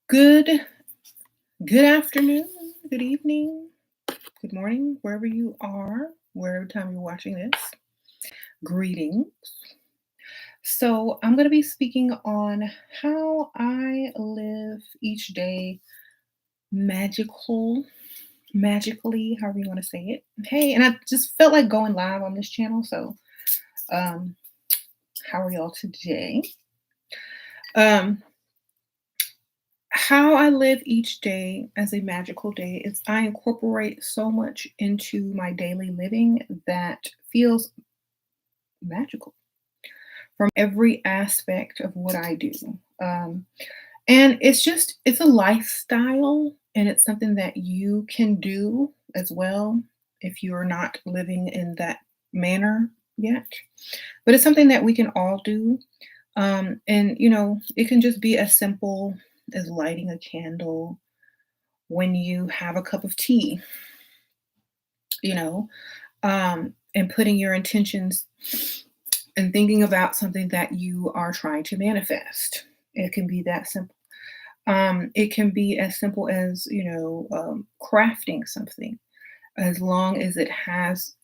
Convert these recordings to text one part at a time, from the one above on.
Good good afternoon, good evening, good morning, wherever you are, wherever time you're watching this. Greetings. So I'm going to be speaking on how I live each day magical, magically, however you want to say it. Hey, and I just felt like going live on this channel. So um, how are y'all today? Um, how I live each day as a magical day is I incorporate so much into my daily living that feels magical from every aspect of what I do. Um, and it's a lifestyle and it's something that you can do as well if you're not living in that manner yet. But it's something that we can all do. And it can just be as simple as lighting a candle when you have a cup of tea, you know, and putting your intentions and thinking about something that you are trying to manifest. It can be that simple. It can be as simple as, crafting something, as long as it has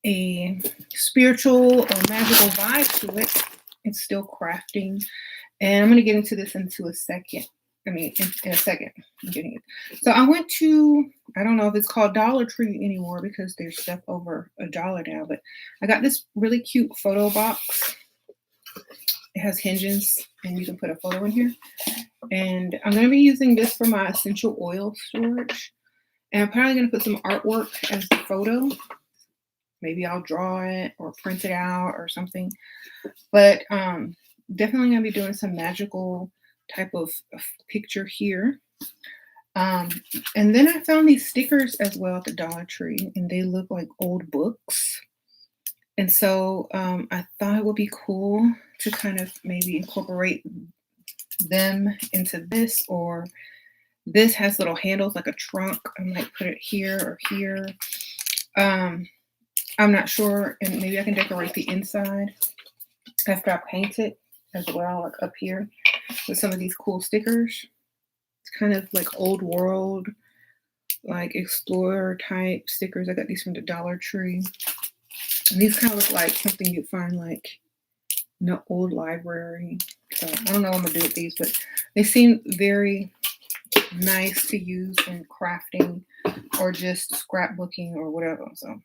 a spiritual or magical vibe to it, it's still crafting. And I'm going to get into this into a second. In a second, I'm getting it. So I went to, I don't know if it's called Dollar Tree anymore because there's stuff over $1 now, but I got this really cute photo box. It has hinges and you can put a photo in here. And I'm going to be using this for my essential oil storage. And I'm probably going to put some artwork as the photo. Maybe I'll draw it or print it out or something. But definitely going to be doing some magical type of picture here. And then I found these stickers as well at the Dollar Tree, and they look like old books. And so I thought it would be cool to kind of maybe incorporate them into this, or this has little handles like a trunk. I might put it here or here. I'm not sure, and maybe I can decorate the inside after I paint it as well, like up here with some of these cool stickers. It's kind of like old world, like explorer type stickers. I got these from the Dollar Tree. And these kind of look like something you'd find like in an old library. So I don't know what I'm gonna do with these, but they seem very nice to use in crafting or just scrapbooking or whatever. So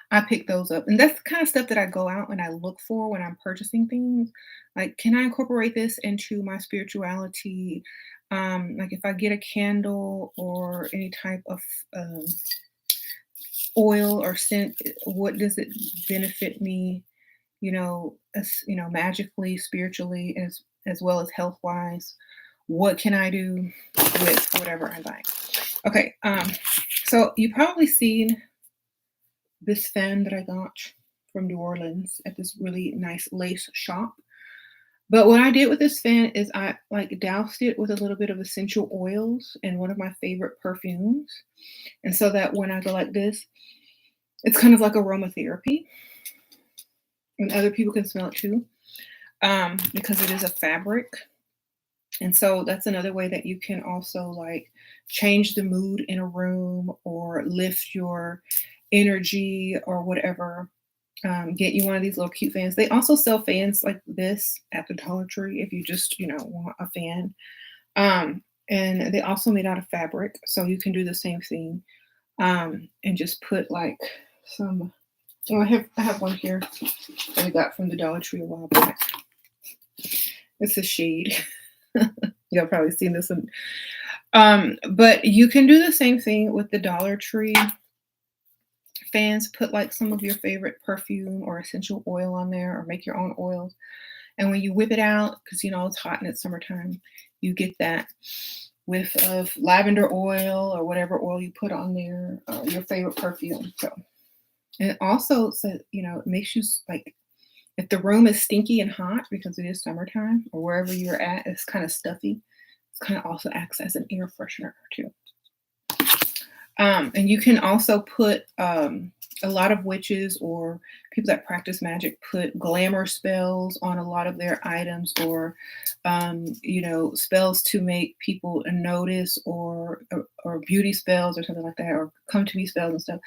I pick those up. And that's the kind of stuff that I go out and I look for when I'm purchasing things. Like, can I incorporate this into my spirituality? Like if I get a candle or any type of oil or scent, what does it benefit me, magically, spiritually, as well as health wise? What can I do with whatever I buy? Okay, so you probably seen this fan that I got from New Orleans at this really nice lace shop. But what I did with this fan is I like doused it with a little bit of essential oils and one of my favorite perfumes. And so that when I go like this, it's kind of like aromatherapy. And other people can smell it too. Because it is a fabric. And so that's another way that you can also like change the mood in a room or lift your energy or whatever. Get you one of these little cute fans. They also sell fans like this at the Dollar Tree if you just, want a fan. And they also made out of fabric. So you can do the same thing. And just put like some, oh, I have one here that I got from the Dollar Tree a while back. It's a shade. Y'all probably seen this one. But you can do the same thing with the Dollar Tree fans. Put like some of your favorite perfume or essential oil on there or make your own oils. And when you whip it out, because it's hot and it's summertime, you get that whiff of lavender oil or whatever oil you put on there, your favorite perfume. So, and it also, so, it makes you like, if the room is stinky and hot because it is summertime or wherever you're at, it's kind of stuffy. It's kind of also acts as an air freshener too. And you can also put a lot of witches or people that practice magic put glamour spells on a lot of their items, or spells to make people notice, or beauty spells or something like that, or come to me spells and stuff.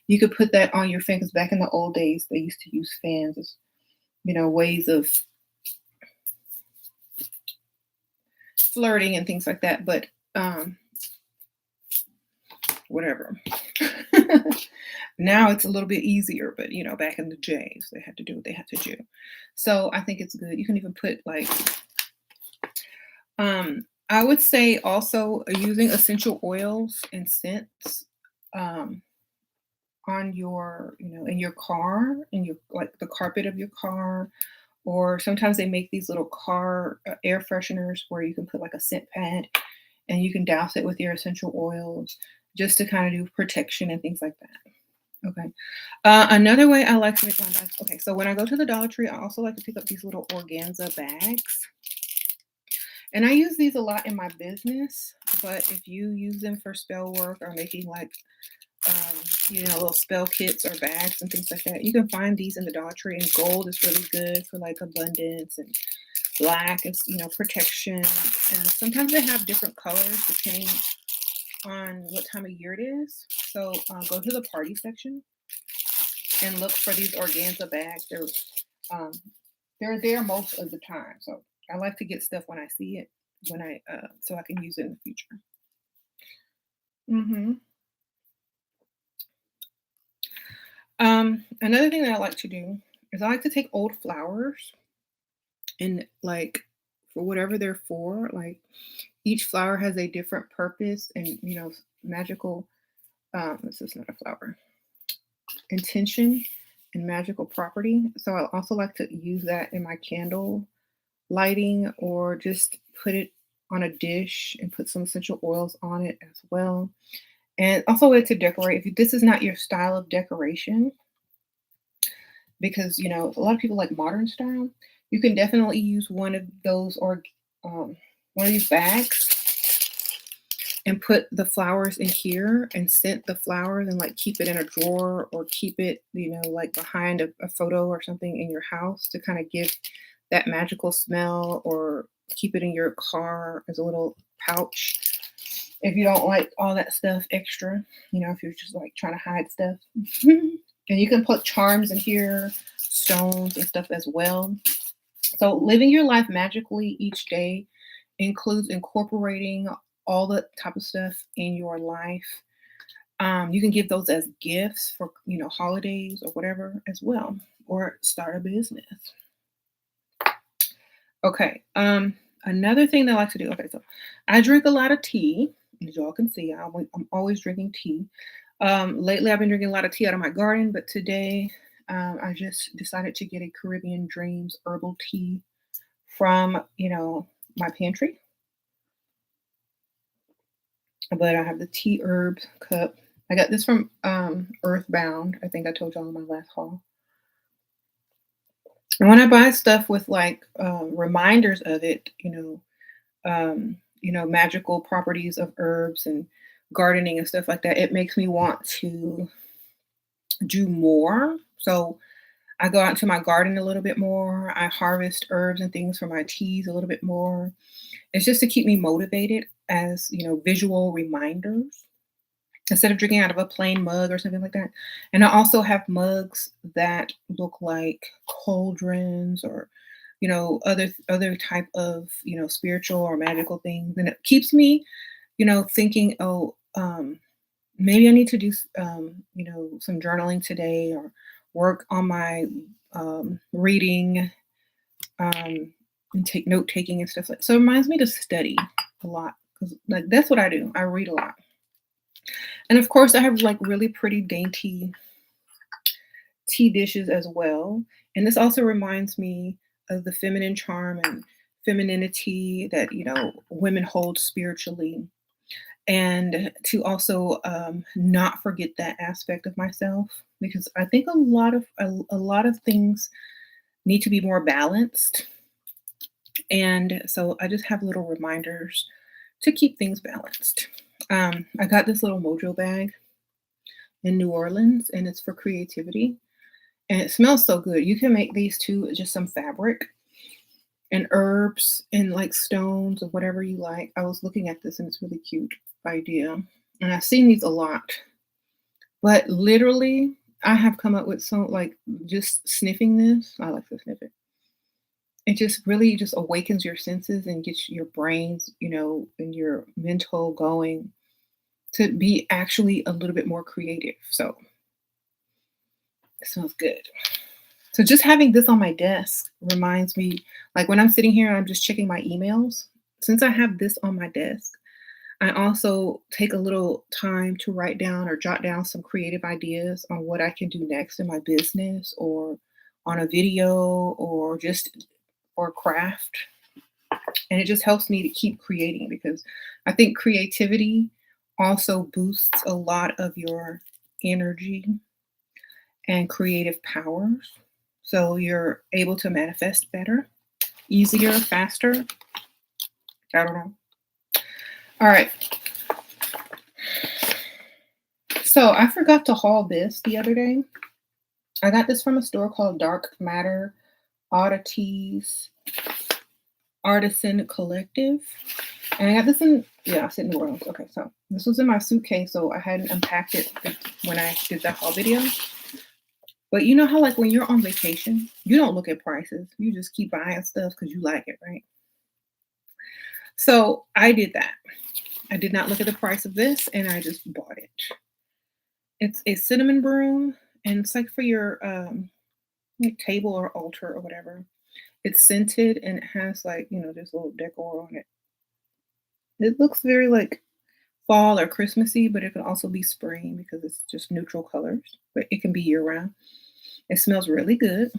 You could put that on your fan because back in the old days they used to use fans as ways of flirting and things like that. But whatever. Now it's a little bit easier, but back in the days, they had to do what they had to do. So I think it's good. You can even put like, I would say also using essential oils and scents on your, in your car, in your like the carpet of your car, or sometimes they make these little car air fresheners where you can put like a scent pad and you can douse it with your essential oils just to kind of do protection and things like that. Okay. Another way I like to make my bags. Okay, so when I go to the Dollar Tree, I also like to pick up these little organza bags. And I use these a lot in my business, but if you use them for spell work or making like, little spell kits or bags and things like that, you can find these in the Dollar Tree. And gold is really good for like abundance, and black is, protection. And sometimes they have different colors depending on what time of year it is. So go to the party section and look for these organza bags. Um, they're there most of the time. So I like to get stuff when I see it, when I so I can use it in the future. hmm Another thing that I like to do is I like to take old flowers and like for whatever they're for, like each flower has a different purpose and magical. This is not a flower, intention and magical property. So I also like to use that in my candle lighting, or just put it on a dish and put some essential oils on it as well. And also a way to decorate. If this is not your style of decoration, because a lot of people like modern style, you can definitely use one of those, or one of these bags, and put the flowers in here and scent the flowers and like keep it in a drawer, or keep it like behind a photo or something in your house to kind of give that magical smell, or keep it in your car as a little pouch if you don't like all that stuff extra, if you're just like trying to hide stuff. And you can put charms in here, stones and stuff as well. So living your life magically each day includes incorporating all the type of stuff in your life. You can give those as gifts for holidays or whatever as well, or start a business. Okay. Another thing that I like to do. Okay, so I drink a lot of tea, as y'all can see. I'm always drinking tea. Lately, I've been drinking a lot of tea out of my garden, but today I just decided to get a Caribbean Dreams herbal tea from my pantry. But I have the tea herb cup. I got this from Earthbound. I think I told y'all in my last haul. And when I buy stuff with like reminders of it, magical properties of herbs and gardening and stuff like that, it makes me want to do more. So I go out into my garden a little bit more. I harvest herbs and things for my teas a little bit more. It's just to keep me motivated, as visual reminders, instead of drinking out of a plain mug or something like that. And I also have mugs that look like cauldrons, or other type of spiritual or magical things, and it keeps me thinking, oh, maybe I need to do some journaling today, or work on my reading, and take note taking and stuff like. So it reminds me to study a lot, because like that's what I do. I read a lot. And of course, I have like really pretty dainty tea dishes as well. And this also reminds me of the feminine charm and femininity that, women hold spiritually. And to also not forget that aspect of myself, because I think a lot of things need to be more balanced. And so I just have little reminders to keep things balanced. I got this little mojo bag in New Orleans, and it's for creativity. And it smells so good. You can make these too with just some fabric and herbs and like stones or whatever you like. I was looking at this and it's really cute idea. And I've seen these a lot. But literally, I have come up with some like just sniffing this. I like to sniff it. It just really just awakens your senses and gets your brains, and your mental going to be actually a little bit more creative. So it smells good. So just having this on my desk reminds me, like when I'm sitting here and I'm just checking my emails, since I have this on my desk, I also take a little time to write down or jot down some creative ideas on what I can do next in my business or on a video or just or craft. And it just helps me to keep creating because I think creativity also boosts a lot of your energy and creative powers. So you're able to manifest better, easier, faster. I don't know. All right. So I forgot to haul this the other day. I got this from a store called Dark Matter Oddities Artisan Collective. And I got this I said New Orleans. Okay, so this was in my suitcase, so I hadn't unpacked it when I did that haul video. But you know how like when you're on vacation, you don't look at prices. You just keep buying stuff because you like it, right? So I did that. I did not look at the price of this and I just bought it. It's a cinnamon broom and it's like for your like table or altar or whatever. It's scented and it has like, this little decor on it. It looks very like fall or Christmassy, but it can also be spring because it's just neutral colors, but it can be year round. It smells really good.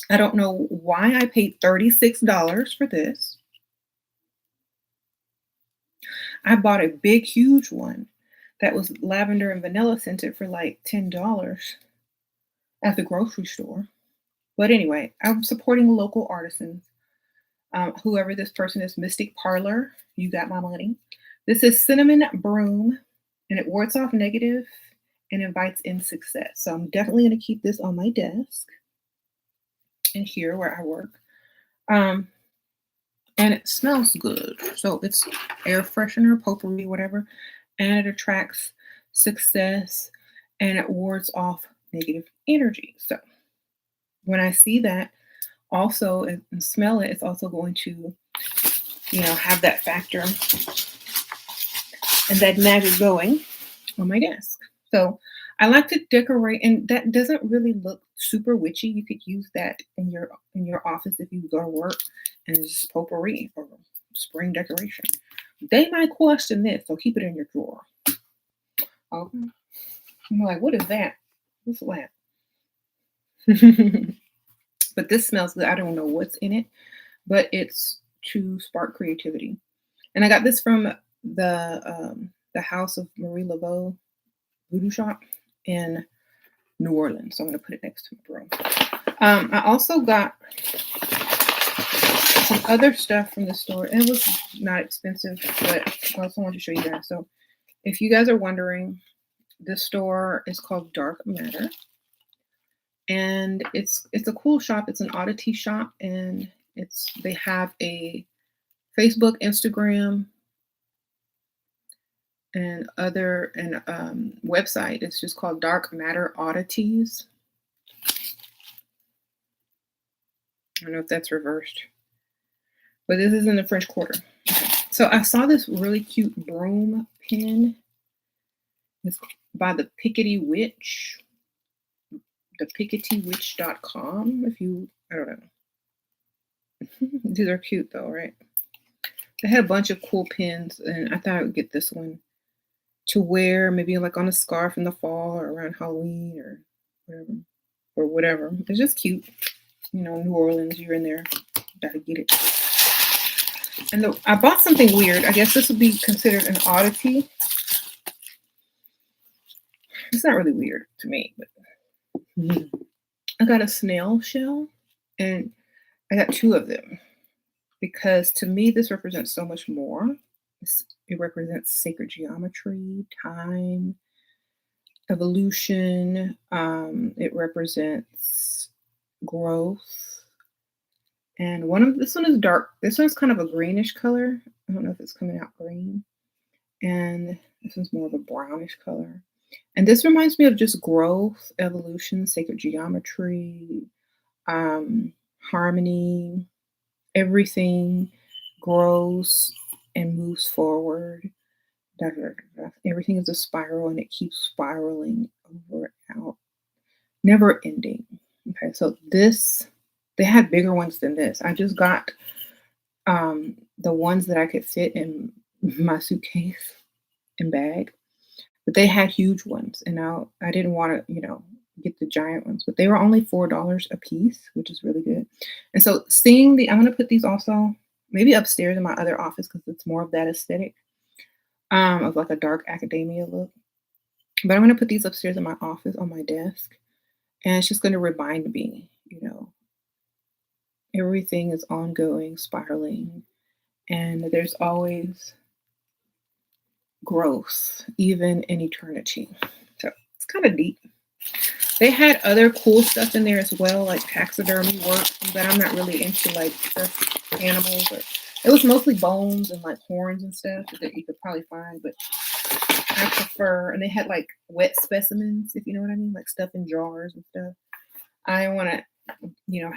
I don't know why I paid $36 for this. I bought a big, huge one that was lavender and vanilla scented for like $10 at the grocery store. But anyway, I'm supporting local artisans. Whoever this person is, Mystic Parlor, you got my money. This is cinnamon broom, and it wards off negative and invites in success. So I'm definitely going to keep this on my desk and here where I work. And it smells good. So it's air freshener, potpourri, whatever, and it attracts success and it wards off negative energy. So when I see that, also and smell it, it's also going to, have that factor and that magic going on my desk. So I like to decorate, and that doesn't really look super witchy. You could use that in your office if you go to work, and it's just potpourri or spring decoration. They might question this, so keep it in your drawer. Okay. I'm like, what is that? What's that? But this smells good. I don't know what's in it, but it's to spark creativity. And I got this from the House of Marie Laveau Voodoo Shop in New Orleans. So I'm going to put it next to my broom. I also got some other stuff from the store. And it was not expensive, but I also want to show you guys. So if you guys are wondering, the store is called Dark Matter. And it's a cool shop. It's an oddity shop, and they have a Facebook, Instagram, and website. It's just called Dark Matter Oddities. I don't know if that's reversed, but this is in the French Quarter. Okay. So I saw this really cute broom pin. It's by the Pickety Witch. thepicketywitch.com. I don't know. These are cute though, right? They had a bunch of cool pins, and I thought I would get this one to wear maybe like on a scarf in the fall or around Halloween or whatever. It's just cute. New Orleans, you're in there, gotta get it. And I bought something weird. I guess this would be considered an oddity. It's not really weird to me, but I got a snail shell, and I got 2 of them because to me this represents so much more. It represents sacred geometry, time, evolution. It represents growth. And this one is dark. This one's kind of a greenish color. I don't know if it's coming out green. And this one's more of a brownish color. And this reminds me of just growth, evolution, sacred geometry, harmony. Everything grows and moves forward. Da, da, da, da. Everything is a spiral and it keeps spiraling over and out, never ending. Okay, so they had bigger ones than this. I just got the ones that I could fit in my suitcase and bag, but they had huge ones, and I didn't want to, get the giant ones, but they were only $4 a piece, which is really good. And so I'm gonna put these also maybe upstairs in my other office because it's more of that aesthetic of like a dark academia look. But I'm gonna put these upstairs in my office on my desk, and it's just gonna remind me, everything is ongoing, spiraling, and there's always growth, even in eternity. So it's kind of deep. They had other cool stuff in there as well, like taxidermy work, but I'm not really into like stuffed animals. Or it was mostly bones and like horns and stuff that you could probably find, but I prefer. And they had like wet specimens, if you know what I mean, like stuff in jars and stuff. I want to,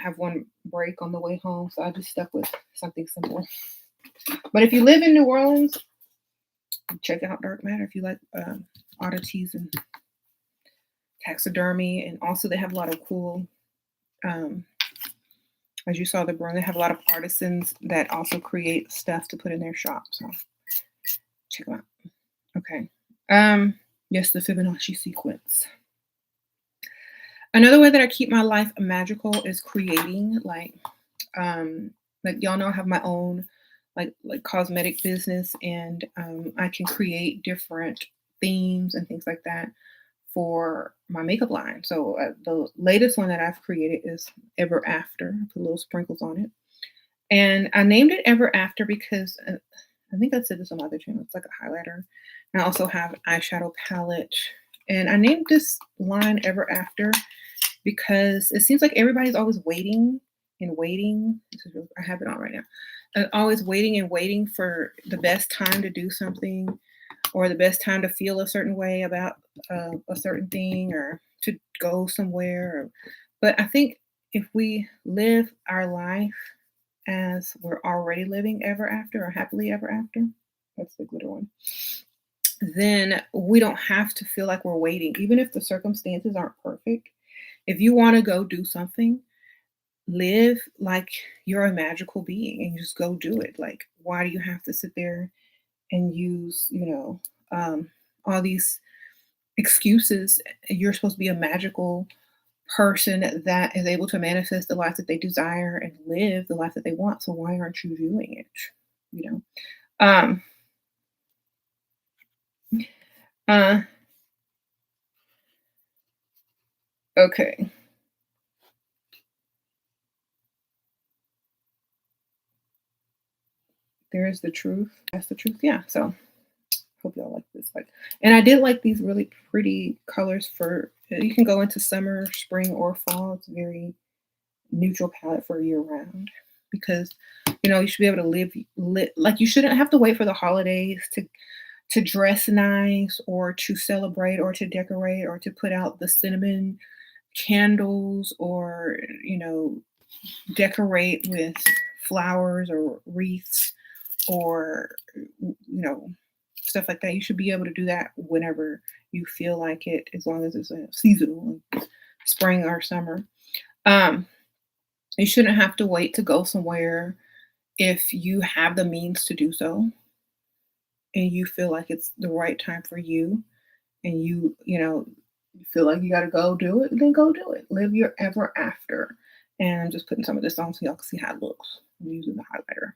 have one break on the way home, so I just stuck with something simple. But if you live in New Orleans, check out Dark Matter if you like oddities and taxidermy. And also they have a lot of cool, as you saw the broom, they have a lot of artisans that also create stuff to put in their shop. So check them out. Okay. Yes, the Fibonacci sequence. Another way that I keep my life magical is creating, like y'all know I have my own like cosmetic business, and I can create different themes and things like that for my makeup line. So the latest one that I've created is Ever After. I put little sprinkles on it, and I named it Ever After because I think I said this on my other channel. It's like a highlighter. And I also have an eyeshadow palette, and I named this line Ever After because it seems like everybody's always waiting and waiting. I have it on right now. Always waiting and waiting for the best time to do something, or the best time to feel a certain way about a certain thing, or to go somewhere. But I think if we live our life as we're already living ever after, or happily ever after, that's the glitter one, then we don't have to feel like we're waiting, even if the circumstances aren't perfect. If you want to go do something, live like you're a magical being and just go do it. Like, why do you have to sit there and use, all these excuses? You're supposed to be a magical person that is able to manifest the life that they desire and live the life that they want. So why aren't you doing it? You know? Okay. There is the truth. That's the truth. Yeah. So hope y'all like this. And I did like these really pretty colors for, you can go into summer, spring, or fall. It's a very neutral palette for year round, because you should be able to live like, you shouldn't have to wait for the holidays to dress nice, or to celebrate, or to decorate, or to put out the cinnamon candles, or decorate with flowers or wreaths, or stuff like that. You should be able to do that whenever you feel like it, as long as it's seasonal, spring or summer. You shouldn't have to wait to go somewhere if you have the means to do so, and you feel like it's the right time for you, and you feel like you got to go do it, then go do it. Live your ever after. And I'm just putting some of this on so y'all can see how it looks. I'm using the highlighter.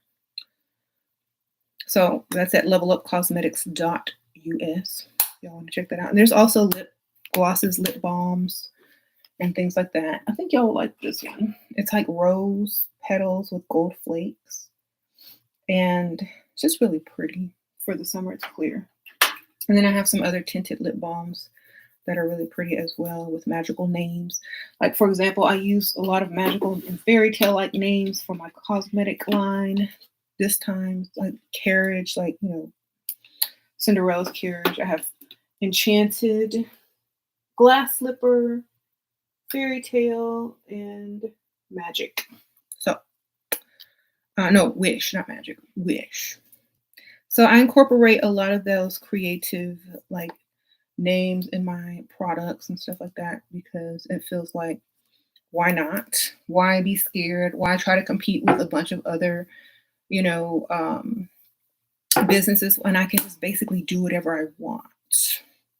So that's at levelupcosmetics.us. Y'all want to check that out. And there's also lip glosses, lip balms, and things like that. I think y'all will like this one. It's like rose petals with gold flakes. And it's just really pretty for the summer. It's clear. And then I have some other tinted lip balms that are really pretty as well with magical names. Like, for example, I use a lot of magical and fairy tale like names for my cosmetic line. This time, like carriage, like, Cinderella's carriage. I have enchanted, glass slipper, fairy tale, and magic. So, no, wish, not magic, wish. So I incorporate a lot of those creative, like, names in my products and stuff like that because it feels like, why not? Why be scared? Why try to compete with a bunch of other, you know, businesses when I can just basically do whatever I want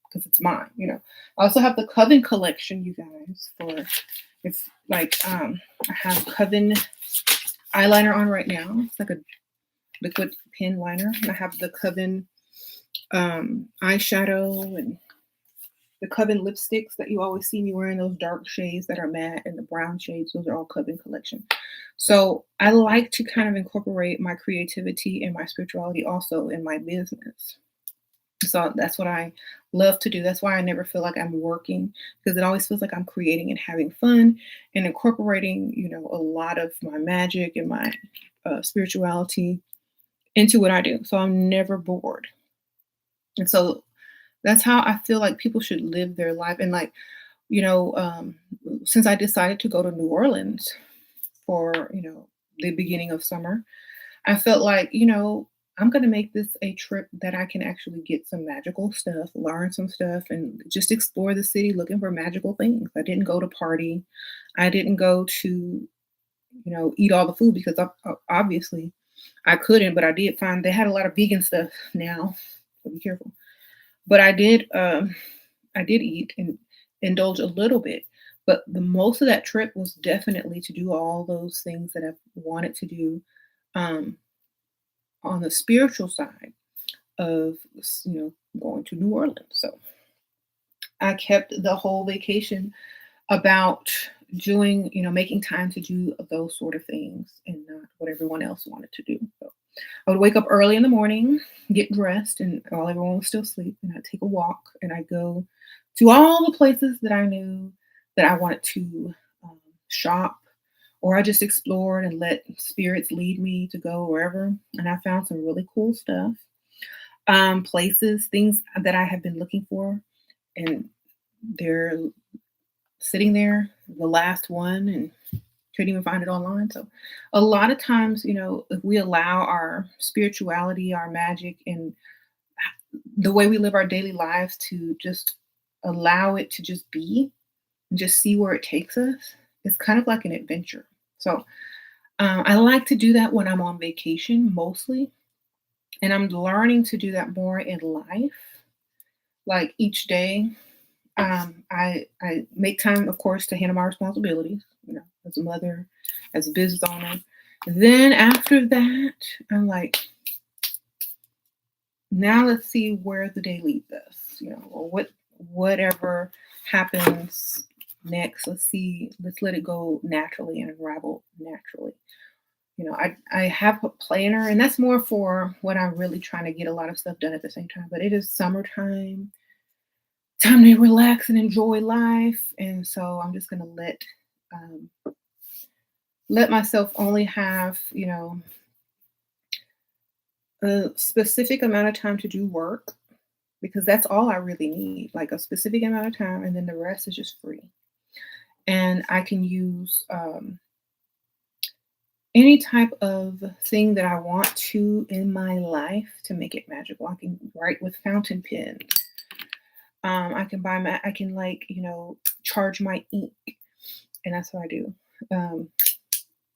because it's mine. I also have the Coven collection, you guys, for if like I have Coven eyeliner on right now. It's like a liquid pen liner. And I have the Coven eyeshadow and the Coven lipsticks that you always see me wearing, those dark shades that are matte and the brown shades, those are all Coven collection. So I like to kind of incorporate my creativity and my spirituality also in my business. So that's what I love to do. That's why I never feel like I'm working because it always feels like I'm creating and having fun and incorporating, a lot of my magic and my spirituality into what I do. So I'm never bored. And so that's how I feel like people should live their life. And like, you know, um, since I decided to go to New Orleans for, the beginning of summer, I felt like, I'm going to make this a trip that I can actually get some magical stuff, learn some stuff, and just explore the city looking for magical things. I didn't go to party. I didn't go to, eat all the food because obviously I couldn't, but I did find they had a lot of vegan stuff now. So be careful. But I did eat and indulge a little bit. But the most of that trip was definitely to do all those things that I've wanted to do um, on the spiritual side of going to New Orleans. So I kept the whole vacation about doing, making time to do those sort of things and not what everyone else wanted to do. So I would wake up early in the morning, get dressed, and while everyone was still asleep, and I'd take a walk and I'd go to all the places that I knew that I wanted to shop, or I just explored and let spirits lead me to go wherever. And I found some really cool stuff, places, things that I have been looking for, and they're sitting there, the last one, and couldn't even find it online. So a lot of times, if we allow our spirituality, our magic, and the way we live our daily lives to just allow it to just be and just see where it takes us, it's kind of like an adventure. So I like to do that when I'm on vacation mostly. And I'm learning to do that more in life. Like each day, I make time, of course, to handle my responsibilities, as a mother, as a business owner. Then after that, I'm like, now let's see where the day leads us, or whatever happens next. Let's let it go naturally and unravel naturally. I have a planner, and that's more for when I'm really trying to get a lot of stuff done at the same time. But it is summertime, time to relax and enjoy life, and so I'm just gonna let myself only have a specific amount of time to do work because that's all I really need, like a specific amount of time, and then the rest is just free. And I can use any type of thing that I want to in my life to make it magical. I can write with fountain pens. I can I can charge my ink, and that's what I do. Um,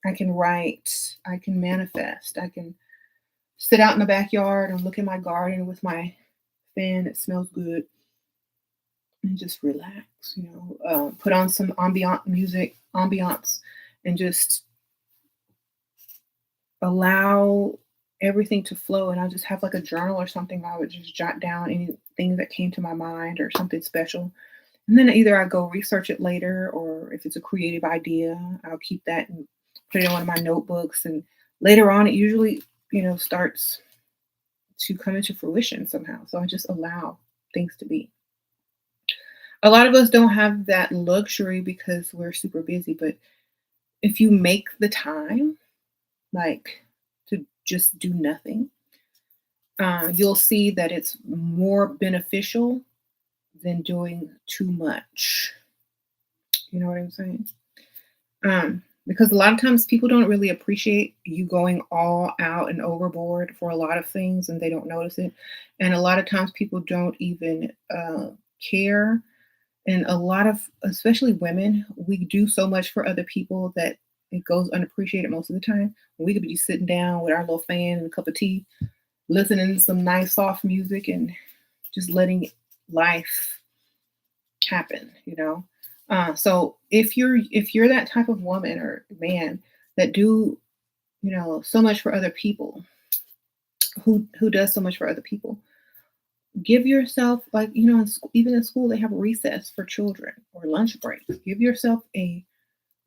I can write. I can manifest. I can sit out in the backyard and look in my garden with my fan. It smells good, and just relax. Put on some ambiance, and just allow everything to flow. And I just have like a journal or something. I would just jot down anything that came to my mind or something special. And then either I go research it later, or if it's a creative idea, I'll keep that and put it in one of my notebooks. And later on, it usually, starts to come into fruition somehow. So I just allow things to be. A lot of us don't have that luxury because we're super busy, but if you make the time, like, to just do nothing, you'll see that it's more beneficial than doing too much. You know what I'm saying? Because a lot of times people don't really appreciate you going all out and overboard for a lot of things and they don't notice it. And a lot of times people don't even care. And a lot of, especially women, we do so much for other people that it goes unappreciated most of the time. We could be sitting down with our little fan and a cup of tea, listening to some nice soft music and just letting life happen, you know. So if you're that type of woman or man that do, so much for other people, who does so much for other people, give yourself, like, even in school they have a recess for children or lunch breaks. Give yourself a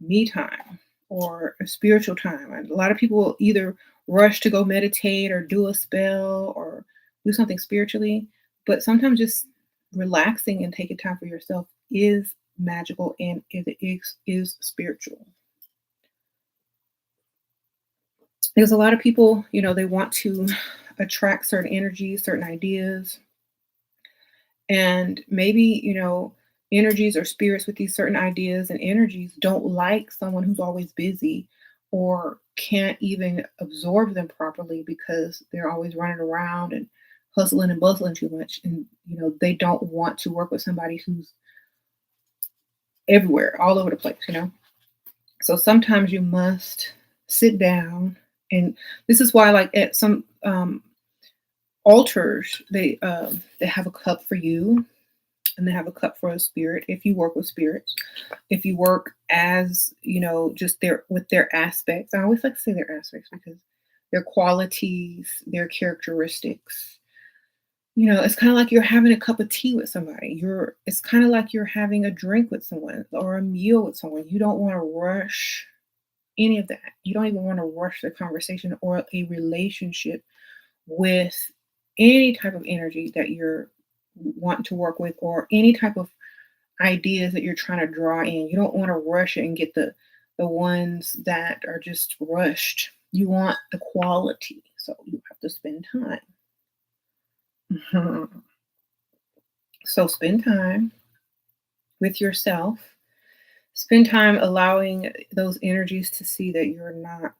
me time or a spiritual time. And a lot of people either rush to go meditate or do a spell or do something spiritually, but sometimes just relaxing and taking time for yourself is magical and is spiritual. Because a lot of people, they want to attract certain energies, certain ideas, and maybe, energies or spirits with these certain ideas and energies don't like someone who's always busy or can't even absorb them properly because they're always running around and hustling and bustling too much. And, they don't want to work with somebody who's everywhere, all over the place. So sometimes you must sit down. And this is why, like, at some altars, they have a cup for you and they have a cup for a spirit if you work with spirits. If you work as, just their with their aspects. I always like to say their aspects because their qualities, their characteristics. It's kind of like you're having a cup of tea with somebody. It's kind of like you're having a drink with someone or a meal with someone. You don't want to rush any of that. You don't even want to rush the conversation or a relationship with any type of energy that you're wanting to work with or any type of ideas that you're trying to draw in. You don't want to rush it and get the ones that are just rushed. You want the quality. So you have to spend time. Mhm. So spend time with yourself. Spend time allowing those energies to see that you're not,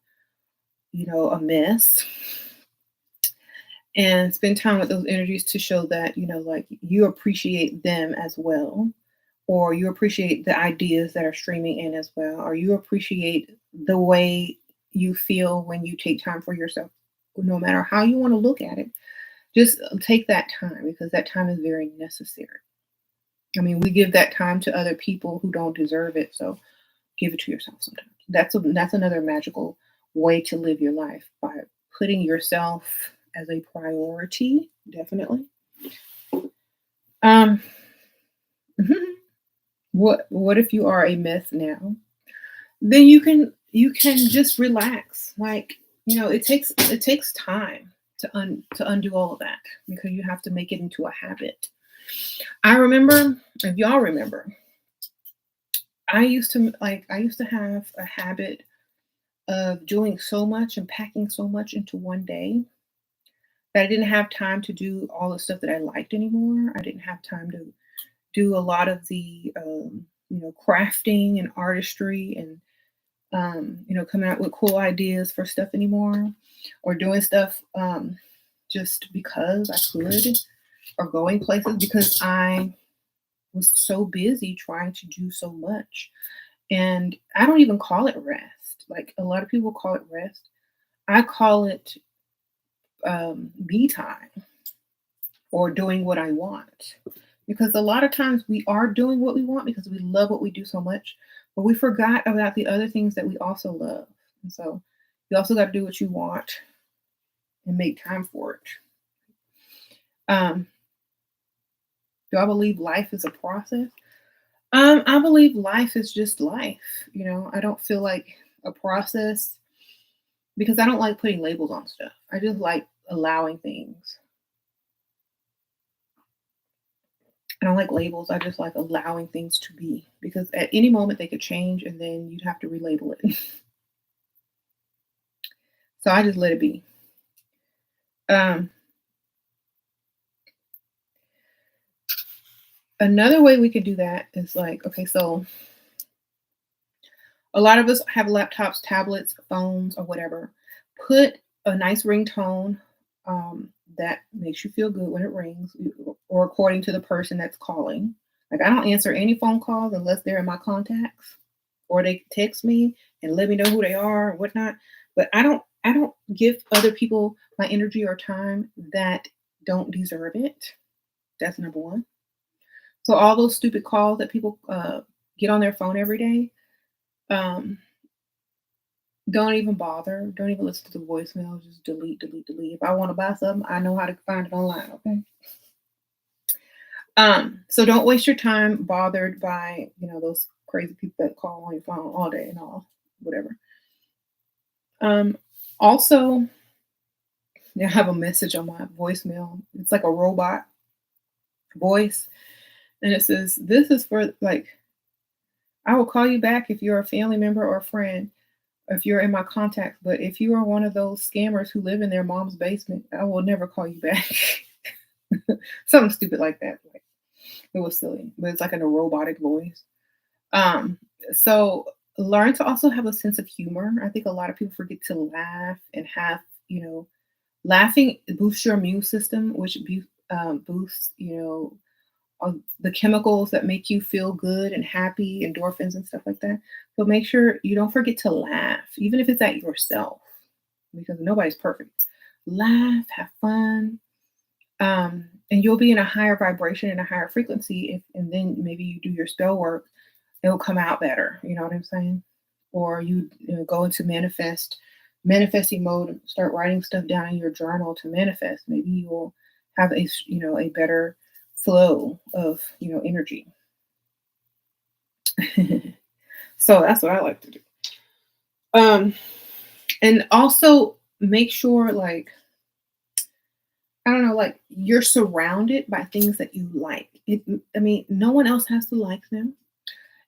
a mess, and spend time with those energies to show that, like, you appreciate them as well, or you appreciate the ideas that are streaming in as well, or you appreciate the way you feel when you take time for yourself. No matter how you want to look at it, just take that time because that time is very necessary. I mean, we give that time to other people who don't deserve it, so give it to yourself sometimes. That's another magical way to live your life, by putting yourself as a priority, definitely. Um, what if you are a mess now? Then you can just relax. Like, it takes time to undo all of that because you have to make it into a habit. I remember, if y'all remember, I used to have a habit of doing so much and packing so much into one day that I didn't have time to do all the stuff that I liked anymore. I didn't have time to do a lot of the crafting and artistry and coming out with cool ideas for stuff anymore, or doing stuff just because I could, or going places because I was so busy trying to do so much. And I don't even call it rest. Like, a lot of people call it rest. I call it me time, or doing what I want. Because a lot of times we are doing what we want because we love what we do so much, but we forgot about the other things that we also love. And so you also got to do what you want and make time for it. Um, do I believe life is a process? I believe life is just life. I don't feel like a process because I don't like putting labels on stuff. I just like allowing things. I don't like labels. I just like allowing things to be because at any moment they could change and then you'd have to relabel it. So I just let it be. Um, Another way we could do that is like, okay, so a lot of us have laptops, tablets, phones, or whatever. Put a nice ringtone that makes you feel good when it rings, or according to the person that's calling. Like, I don't answer any phone calls unless they're in my contacts, or they text me and let me know who they are and whatnot. But I don't give other people my energy or time that don't deserve it. That's number one. So all those stupid calls that people get on their phone every day. Um, Don't even bother. Don't even listen to the voicemail. Just delete, delete, delete. If I want to buy something, I know how to find it online. Okay. So don't waste your time bothered by those crazy people that call on your phone all day and all whatever. Um, Also, I have a message on my voicemail. It's like a robot voice, and it says, "This is for like I will call you back if you're a family member or a friend, if you're in my contacts. But if you are one of those scammers who live in their mom's basement, I will never call you back." Something stupid like that. Like, it was silly, but it's like in a robotic voice. Um, so learn to also have a sense of humor. I think a lot of people forget to laugh and have, laughing boosts your immune system, which boosts, the chemicals that make you feel good and happy, endorphins and stuff like that. So make sure you don't forget to laugh, even if it's at yourself, because nobody's perfect. Laugh, have fun, and you'll be in a higher vibration and a higher frequency. If and then maybe you do your spell work, it'll come out better. You know what I'm saying? Or you go into manifesting mode and start writing stuff down in your journal to manifest. Maybe you will have a better flow of energy. So that's what I like to do. Um, and also make sure, like, I don't know, like you're surrounded by things that you like. I mean, no one else has to like them.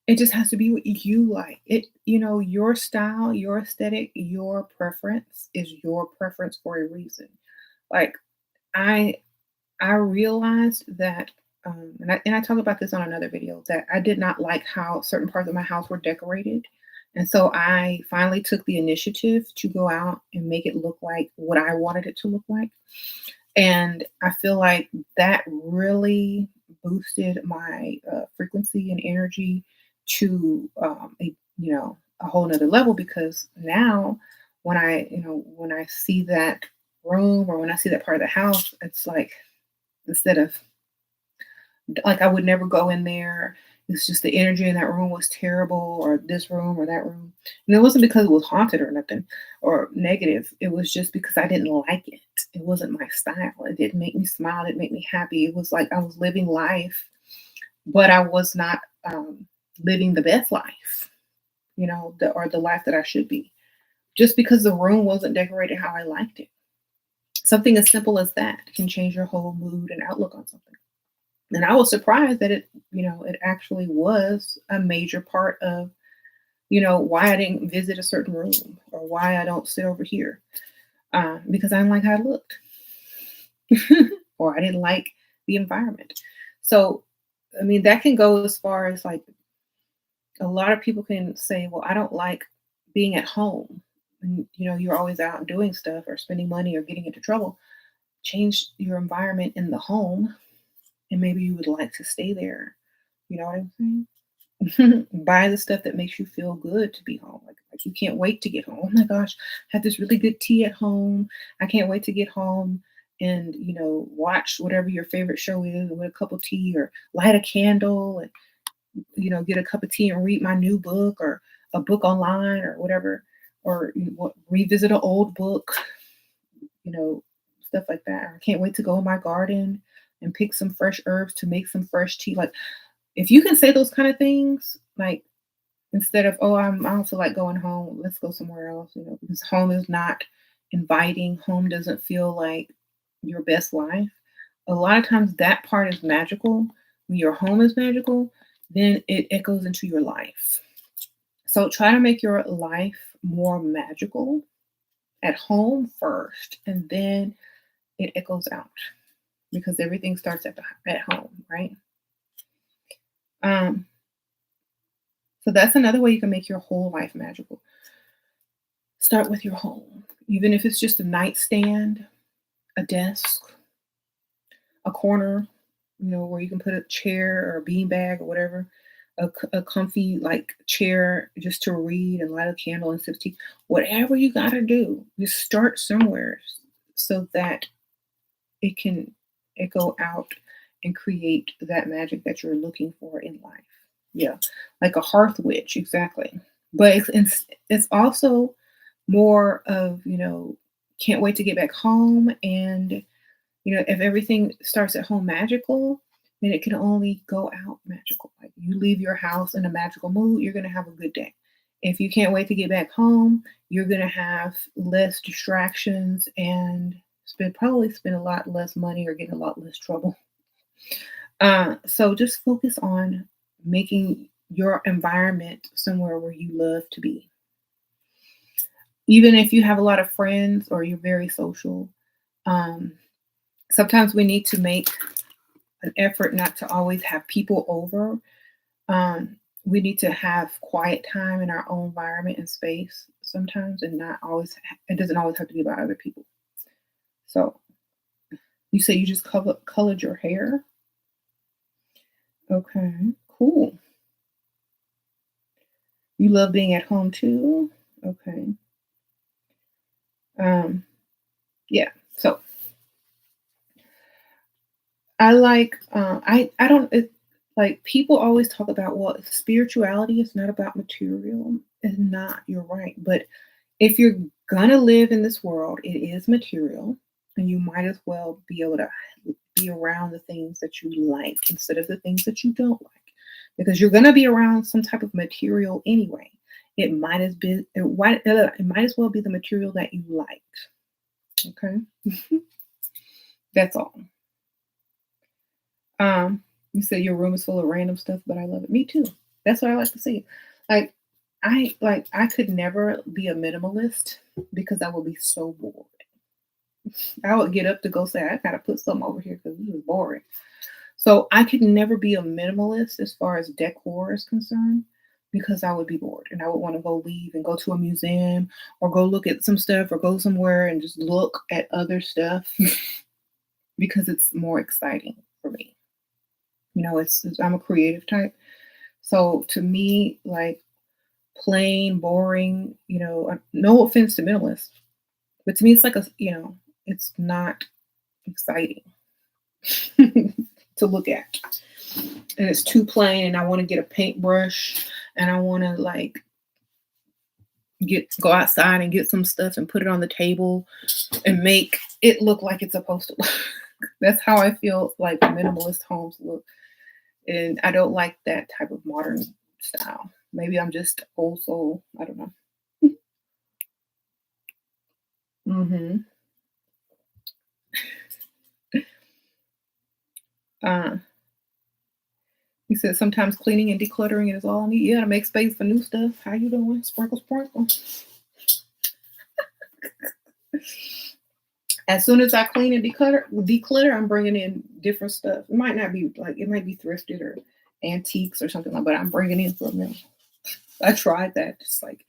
It just has to be what you like. Your style, your aesthetic, your preference is your preference for a reason. Like, I I realized that, and I talk about this on another video, that I did not like how certain parts of my house were decorated. And so I finally took the initiative to go out and make it look like what I wanted it to look like. And I feel like that really boosted my frequency and energy to a whole nother level, because now when I see that room or when I see that part of the house, it's like, instead of like, I would never go in there. It's just the energy in that room was terrible, or this room or that room. And it wasn't because it was haunted or nothing or negative. It was just because I didn't like it. It wasn't my style. It didn't make me smile. It didn't make me happy. It was like I was living life, but I was not living the best life, or the life that I should be, just because the room wasn't decorated how I liked it. Something as simple as that can change your whole mood and outlook on something. And I was surprised that it actually was a major part of, why I didn't visit a certain room or why I don't sit over here, because I didn't like how it looked, or I didn't like the environment. So, I mean, that can go as far as like a lot of people can say, well, I don't like being at home. And, you're always out doing stuff or spending money or getting into trouble. Change your environment in the home, and maybe you would like to stay there. You know what I'm saying? Buy the stuff that makes you feel good to be home. Like you can't wait to get home. Oh my gosh, I had this really good tea at home. I can't wait to get home and watch whatever your favorite show is with a cup of tea, or light a candle and get a cup of tea and read my new book or a book online or whatever, or revisit an old book, you know, stuff like that. I can't wait to go in my garden and pick some fresh herbs to make some fresh tea. Like, if you can say those kind of things, like, instead of, oh, I don't feel like going home, let's go somewhere else, because home is not inviting, home doesn't feel like your best life. A lot of times that part is magical when your home is magical, then it echoes into your life. So try to make your life more magical at home first, and then it echoes out because everything starts at home, right? Um, so that's another way you can make your whole life magical. Start with your home, even if it's just a nightstand, a desk, a corner, where you can put a chair or a bean bag or whatever, a comfy like chair just to read and light a candle and sip tea. Whatever you got to do, just start somewhere so that it can echo out and create that magic that you're looking for in life. Yeah, like a hearth witch, exactly. But it's also more of, can't wait to get back home. And, if everything starts at home magical, then it can only go out magical. Like you leave your house in a magical mood, you're going to have a good day. If you can't wait to get back home, you're going to have less distractions and probably spend a lot less money or get in a lot less trouble. So just focus on making your environment somewhere where you love to be. Even if you have a lot of friends or you're very social, um, sometimes we need to make an effort not to always have people over. We need to have quiet time in our own environment and space sometimes, and not always, it doesn't always have to be about other people. So you say you just colored your hair? Okay, cool. You love being at home too? Okay. Um, yeah. So I like I don't like people always talk about, well, spirituality is not about material. It's not, you're right. But if you're gonna live in this world, it is material, and you might as well be able to be around the things that you like instead of the things that you don't like. Because you're gonna be around some type of material anyway. It might as well be the material that you like. Okay. That's all. Um, you said your room is full of random stuff, but I love it. Me too. That's what I like to see. Like I could never be a minimalist because I would be so bored. I would get up to go say, I gotta put something over here because this is boring. So I could never be a minimalist as far as decor is concerned because I would be bored and I would want to go leave and go to a museum or go look at some stuff or go somewhere and just look at other stuff because it's more exciting for me. I'm a creative type. So to me, like plain, boring, no offense to minimalists, but to me, it's like it's not exciting to look at. And it's too plain, and I want to get a paintbrush and I want to like go outside and get some stuff and put it on the table and make it look like it's supposed to look. That's how I feel like minimalist homes look. And I don't like that type of modern style. Maybe I'm just old soul. I don't know. hmm Uh, you said sometimes cleaning and decluttering is all I need. Yeah, to make space for new stuff. How you doing? Sprinkle, sprinkle. As soon as I clean and declutter, I'm bringing in different stuff. It might not be like, it might be thrifted or antiques or something like, but I'm bringing in from them. I tried that. It's like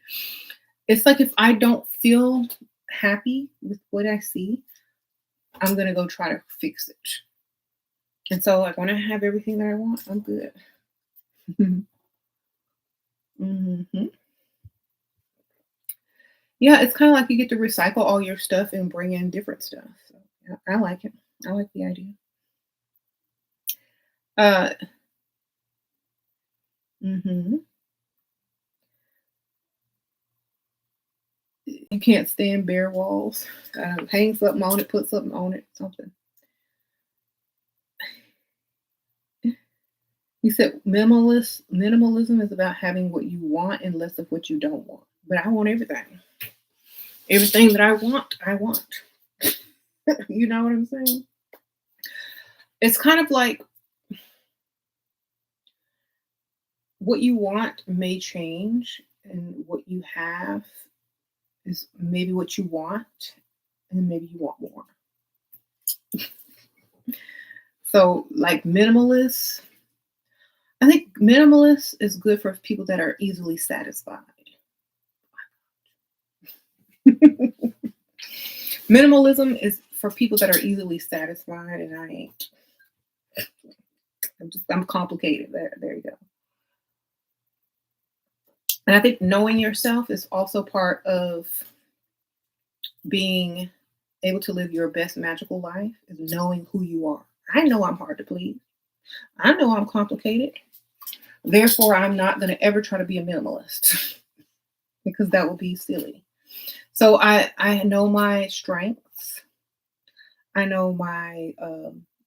if I don't feel happy with what I see, I'm gonna go try to fix it. And so, like when I have everything that I want, I'm good. hmm Yeah, it's kind of like you get to recycle all your stuff and bring in different stuff. So yeah, I like it. I like the idea. Uh, hmm You can't stand bare walls. Hang something on it, put something on it, something. You said minimalism is about having what you want and less of what you don't want. But I want everything. Everything that I want, I want. You know what I'm saying? It's kind of like what you want may change, and what you have is maybe what you want, and maybe you want more. So, like minimalist, I think minimalist is good for people that are easily satisfied. Minimalism is for people that are easily satisfied, and I ain't. I'm complicated. There you go. And I think knowing yourself is also part of being able to live your best magical life, is knowing who you are. I know I'm hard to please. I know I'm complicated. Therefore, I'm not going to ever try to be a minimalist because that would be silly. So I know my strengths. I know my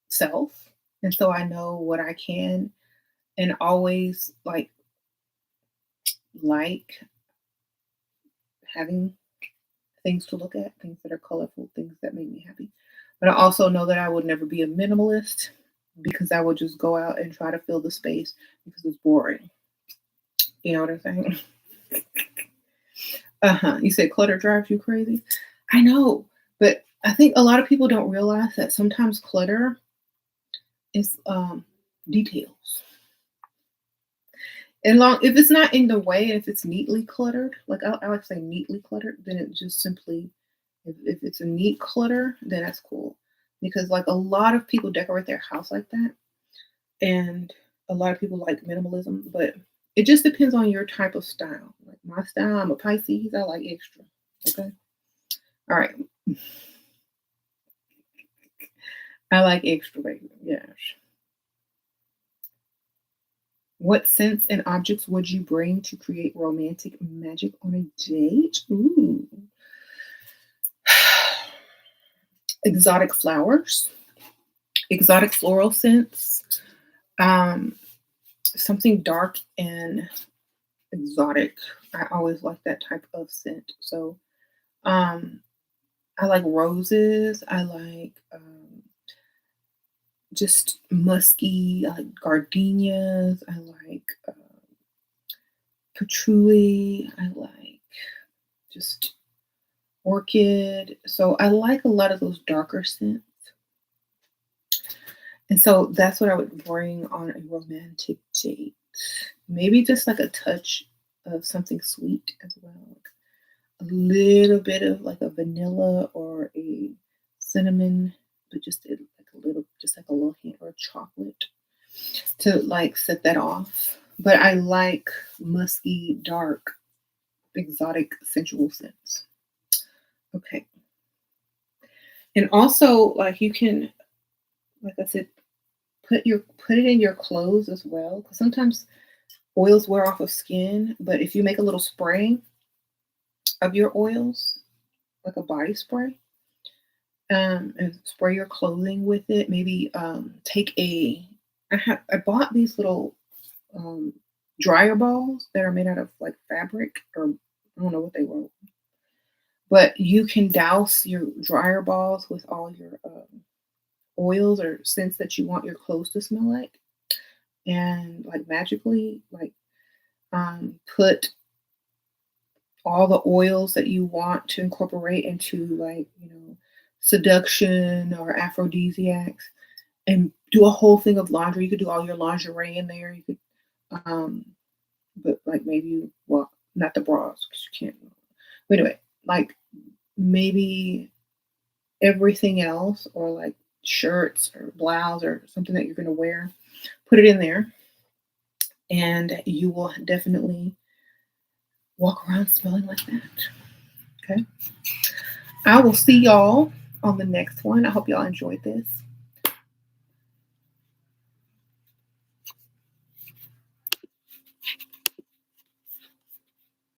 self, and so I know what I can and always like having things to look at, things that are colorful, things that make me happy. But I also know that I would never be a minimalist because I would just go out and try to fill the space because it's boring. You know what I'm saying? Uh-huh. You said clutter drives you crazy? I know, but I think a lot of people don't realize that sometimes clutter is details. And long if it's not in the way, if it's neatly cluttered, like I like to say neatly cluttered, then it just simply if it's a neat clutter, then that's cool. Because like a lot of people decorate their house like that, and a lot of people like minimalism, but it just depends on your type of style. Like my style, I'm a Pisces, I like extra. Okay. All right. I like extra, baby. Yes. What scents and objects would you bring to create romantic magic on a date? Ooh. Exotic flowers, exotic floral scents, um, something dark and exotic. I always like that type of scent. So um, I like roses. I like just musky. I like gardenias. I like patchouli. I like just orchid. So I like a lot of those darker scents. And so that's what I would bring on a romantic date. Maybe just like a touch of something sweet as well. Like a little bit of like a vanilla or a cinnamon, but like a little, just like a little hint or chocolate to like set that off. But I like musky, dark, exotic, sensual scents. Okay. And also, like you can, like I said, put it in your clothes as well. Because sometimes oils wear off of skin, but if you make a little spray of your oils, like a body spray, and spray your clothing with it, maybe take a. I bought these little um, dryer balls that are made out of like fabric or I don't know what they were, but you can douse your dryer balls with all your oils or scents that you want your clothes to smell like, and like magically like put all the oils that you want to incorporate into like seduction or aphrodisiacs and do a whole thing of laundry. You could do all your lingerie in there. You could um but like maybe well not the bras because you can't but anyway like maybe everything else or like shirts or blouse or something that you're going to wear, put it in there and you will definitely walk around smelling like that. Okay. I will see y'all on the next one. I hope y'all enjoyed this.